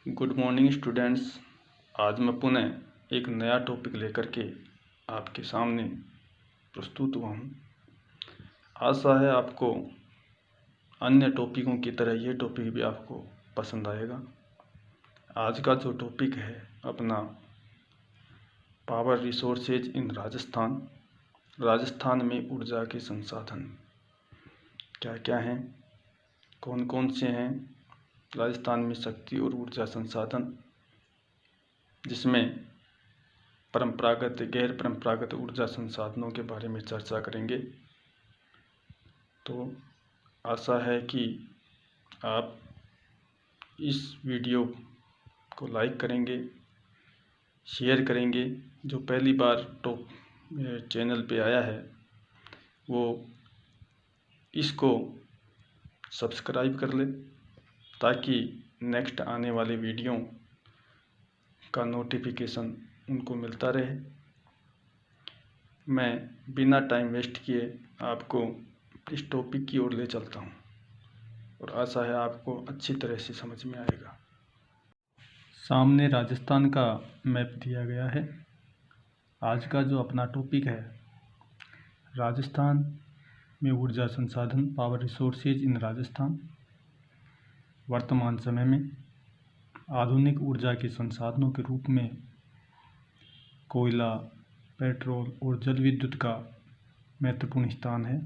Good morning students. आज मैं पुनः एक नया टॉपिक लेकर के आपके सामने प्रस्तुत हुआ हूँ। आशा है आपको अन्य टॉपिकों की तरह ये टॉपिक भी आपको पसंद आएगा। आज का जो टॉपिक है अपना power resources in Rajasthan. Rajasthan में ऊर्जा के संसाधन क्या क्या हैं, कौन कौन से हैं राजस्थान में शक्ति और ऊर्जा संसाधन, जिसमें परंपरागत गैर परंपरागत ऊर्जा संसाधनों के बारे में चर्चा करेंगे। तो आशा है कि आप इस वीडियो को लाइक करेंगे, शेयर करेंगे। जो पहली बार चैनल पे आया है वो इसको सब्सक्राइब कर ले ताकि नेक्स्ट आने वाले वीडियो का नोटिफिकेशन उनको मिलता रहे। मैं बिना टाइम वेस्ट किए आपको इस टॉपिक की ओर ले चलता हूँ और आशा है आपको अच्छी तरह से समझ में आएगा। सामने राजस्थान का मैप दिया गया है। आज का जो अपना टॉपिक है राजस्थान में ऊर्जा संसाधन, पावर रिसोर्सेज इन राजस्थान। वर्तमान समय में आधुनिक ऊर्जा के संसाधनों के रूप में कोयला, पेट्रोल और जल विद्युत का महत्वपूर्ण स्थान है।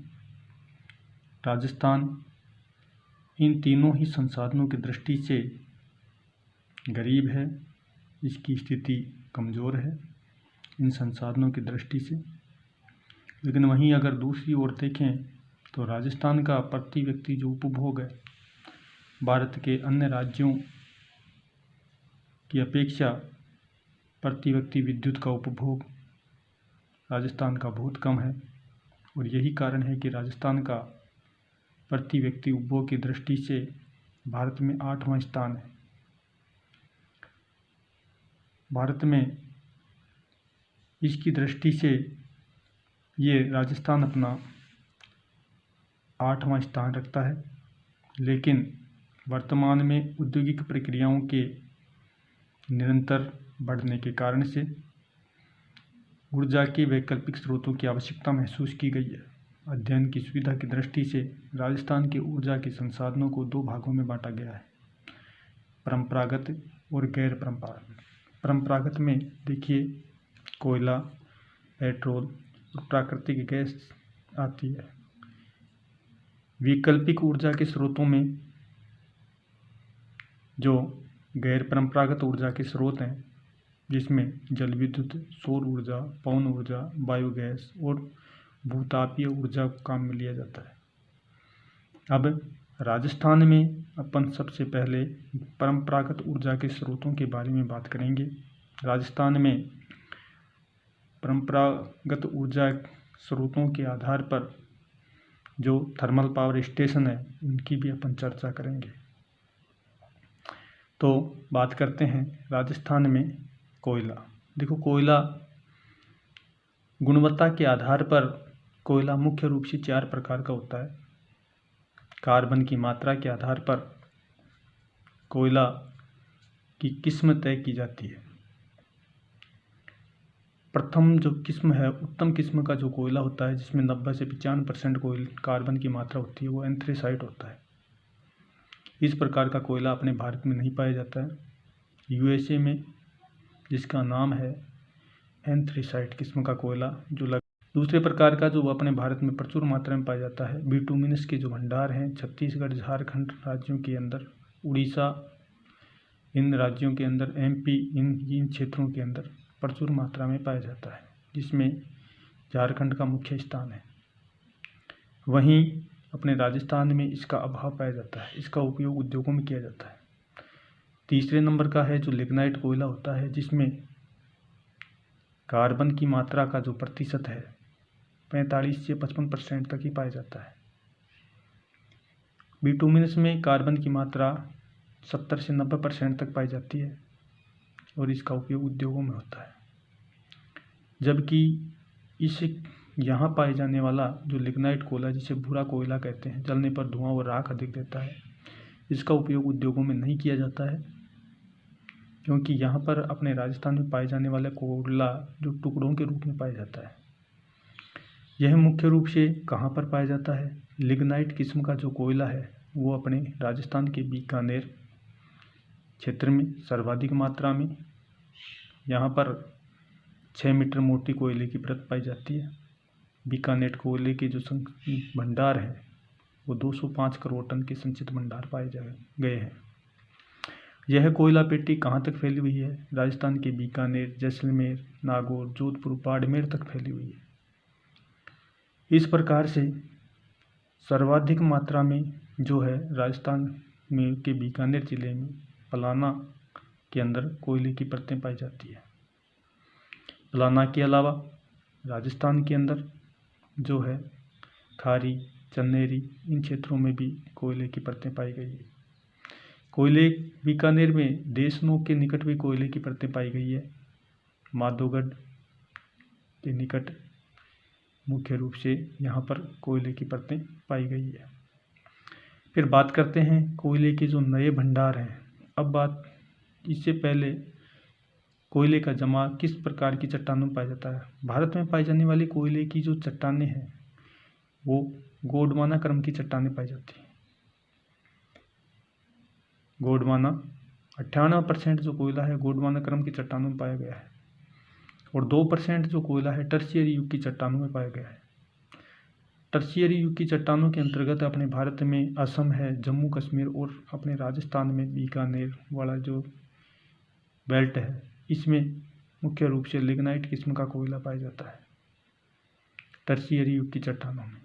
राजस्थान इन तीनों ही संसाधनों की दृष्टि से गरीब है, इसकी स्थिति कमज़ोर है इन संसाधनों की दृष्टि से। लेकिन वहीं अगर दूसरी ओर देखें तो राजस्थान का प्रति व्यक्ति जो उपभोग है भारत के अन्य राज्यों की अपेक्षा प्रति व्यक्ति विद्युत का उपभोग राजस्थान का बहुत कम है और यही कारण है कि राजस्थान का प्रति व्यक्ति उपभोग की दृष्टि से भारत में 8वां स्थान है। भारत में इसकी दृष्टि से ये राजस्थान अपना 8वां स्थान रखता है। लेकिन वर्तमान में औद्योगिक प्रक्रियाओं के निरंतर बढ़ने के कारण से ऊर्जा के वैकल्पिक स्रोतों की आवश्यकता महसूस की गई है। अध्ययन की सुविधा की दृष्टि से राजस्थान के ऊर्जा के संसाधनों को 2 भागों में बांटा गया है, परंपरागत और गैर परंपरागत। परंपरागत में देखिए कोयला, पेट्रोल और प्राकृतिक गैस आती है। वैकल्पिक ऊर्जा के स्रोतों में जो गैर परंपरागत ऊर्जा के स्रोत हैं जिसमें जल विद्युत, सौर ऊर्जा, पवन ऊर्जा, बायोगैस और भूतापीय ऊर्जा को काम में लिया जाता है। अब राजस्थान में अपन सबसे पहले परंपरागत ऊर्जा के स्रोतों के बारे में बात करेंगे। राजस्थान में परंपरागत ऊर्जा स्रोतों के आधार पर जो थर्मल पावर स्टेशन है उनकी भी अपन चर्चा करेंगे। तो बात करते हैं राजस्थान में कोयला। देखो कोयला गुणवत्ता के आधार पर कोयला मुख्य रूप से 4 प्रकार का होता है। कार्बन की मात्रा के आधार पर कोयला की किस्म तय की जाती है। प्रथम जो किस्म है, उत्तम किस्म का जो कोयला होता है जिसमें 90 से 95% कार्बन की मात्रा होती है वो एंथ्रेसाइट होता है। इस प्रकार का कोयला अपने भारत में नहीं पाया जाता है। यूएसए में जिसका नाम है एंथ्रेसाइट किस्म का कोयला जो दूसरे प्रकार का जो अपने भारत में प्रचुर मात्रा में पाया जाता है, बिटुमिनस के जो भंडार हैं छत्तीसगढ़, झारखंड राज्यों के अंदर, उड़ीसा इन राज्यों के अंदर, एमपी इन क्षेत्रों के अंदर प्रचुर मात्रा में पाया जाता है, जिसमें झारखंड का मुख्य स्थान है। वहीं अपने राजस्थान में इसका अभाव पाया जाता है, इसका उपयोग उद्योगों में किया जाता है। तीसरे नंबर का है जो लिग्नाइट कोयला होता है जिसमें कार्बन की मात्रा का जो प्रतिशत है 45 से 55% तक ही पाया जाता है। बिटुमिनस में कार्बन की मात्रा 70 से 90% तक पाई जाती है और इसका उपयोग उद्योगों में होता है। जबकि इस यहाँ पाए जाने वाला जो लिग्नाइट कोयला जिसे भूरा कोयला कहते हैं, जलने पर धुआं और राख अधिक देता है, इसका उपयोग उद्योगों में नहीं किया जाता है। क्योंकि यहाँ पर अपने राजस्थान में पाए जाने वाला कोयला जो टुकड़ों के रूप में पाया जाता है। यह मुख्य रूप से कहाँ पर पाया जाता है? लिग्नाइट किस्म का जो कोयला है वो अपने राजस्थान के बीकानेर क्षेत्र में सर्वाधिक मात्रा में, यहाँ पर 6 मीटर मोटी कोयले की परत पाई जाती है। बीकानेर कोयले के जो भंडार है वो 205 करोड़ टन के संचित भंडार पाए गए हैं। यह कोयला पेटी कहाँ तक फैली हुई है? राजस्थान के बीकानेर, जैसलमेर, नागौर, जोधपुर, बाड़मेर तक फैली हुई है। इस प्रकार से सर्वाधिक मात्रा में जो है राजस्थान में के बीकानेर जिले में पलाना के अंदर कोयले की परतें पाई जाती है। पलाना के अलावा राजस्थान के अंदर जो है खारी, चन्नेरी, इन क्षेत्रों में भी कोयले की परतें पाई गई है। कोयले बीकानेर में देशनोक के निकट भी कोयले की परतें पाई गई है। माधोगढ़ के निकट मुख्य रूप से यहाँ पर कोयले की परतें पाई गई है। फिर बात करते हैं कोयले के जो नए भंडार हैं। अब बात इससे पहले कोयले का जमा किस प्रकार की चट्टानों में पाया जाता है? भारत में पाई जाने वाली कोयले की जो चट्टानें हैं वो गोंडवाना क्रम की चट्टानें पाई जाती हैं। गोंडवाना 98% जो कोयला है गोंडवाना क्रम की चट्टानों में पाया गया है और 2% जो कोयला है टर्शियरी युग की चट्टानों में पाया गया है। टर्शियरी युग की चट्टानों के अंतर्गत अपने भारत में असम है, जम्मू कश्मीर और अपने राजस्थान में बीकानेर वाला जो बेल्ट है इसमें मुख्य रूप से लिग्नाइट किस्म का कोयला पाया जाता है टर्शियरी युग की चट्टानों में।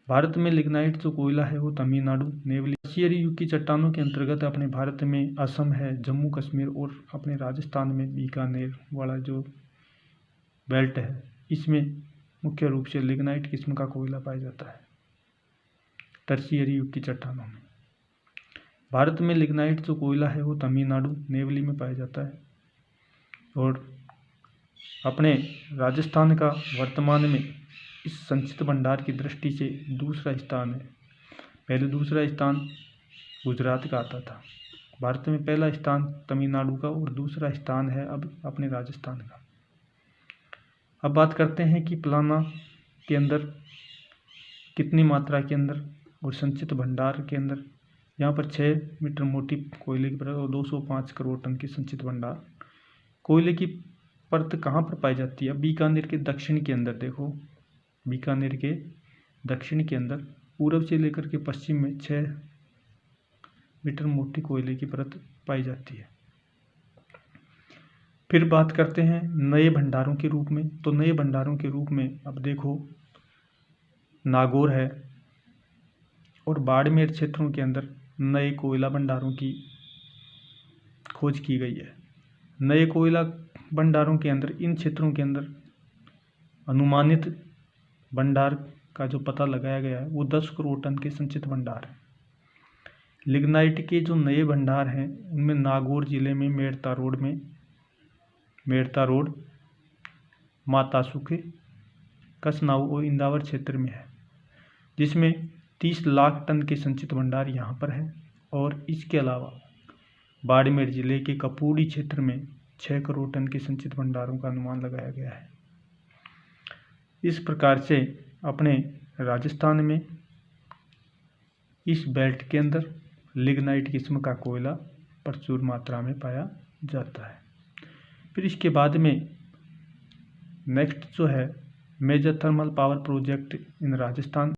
भारत में लिग्नाइट जो कोयला है वो तमिलनाडु, नेवली, टर्शियरी युग की चट्टानों के अंतर्गत अपने भारत में असम है, जम्मू कश्मीर और अपने राजस्थान में बीकानेर वाला जो बेल्ट है इसमें मुख्य रूप से लिग्नाइट किस्म का कोयला पाया जाता है टर्शियरी युग की चट्टानों में। भारत में लिग्नाइट जो कोयला है वो तमिलनाडु, नेवली में पाया जाता है और अपने राजस्थान का वर्तमान में इस संचित भंडार की दृष्टि से दूसरा स्थान है। पहले दूसरा स्थान गुजरात का आता था। भारत में पहला स्थान तमिलनाडु का और दूसरा स्थान है अब अपने राजस्थान का। अब बात करते हैं कि पलाना के अंदर कितनी मात्रा के अंदर और संचित भंडार के अंदर यहाँ पर 6 मीटर मोटी कोयले की परत और 205 करोड़ टन के संचित भंडार। कोयले की परत कहाँ पर पाई जाती है? बीकानेर के दक्षिण के अंदर देखो, बीकानेर के दक्षिण के अंदर पूर्व से लेकर के पश्चिम में 6 मीटर मोटी कोयले की परत पाई जाती है। फिर बात करते हैं नए भंडारों के रूप में। तो नए भंडारों के रूप में अब देखो नागौर है और बाड़मेर क्षेत्रों के अंदर नए कोयला भंडारों की खोज की गई है। नए कोयला भंडारों के अंदर इन क्षेत्रों के अंदर अनुमानित भंडार का जो पता लगाया गया है वो 10 करोड़ टन के संचित भंडार है। लिग्नाइट के जो नए भंडार हैं उनमें नागौर जिले में मेड़ता रोड, मातासुके, कसनाऊ और इंदावर क्षेत्र में है, जिसमें 30 लाख टन के संचित भंडार यहाँ पर है। और इसके अलावा बाड़मेर जिले के कपूरी क्षेत्र में 6 करोड़ टन के संचित भंडारों का अनुमान लगाया गया है। इस प्रकार से अपने राजस्थान में इस बेल्ट के अंदर लिग्नाइट किस्म का कोयला प्रचुर मात्रा में पाया जाता है। फिर इसके बाद में नेक्स्ट जो है major thermal power project in Rajasthan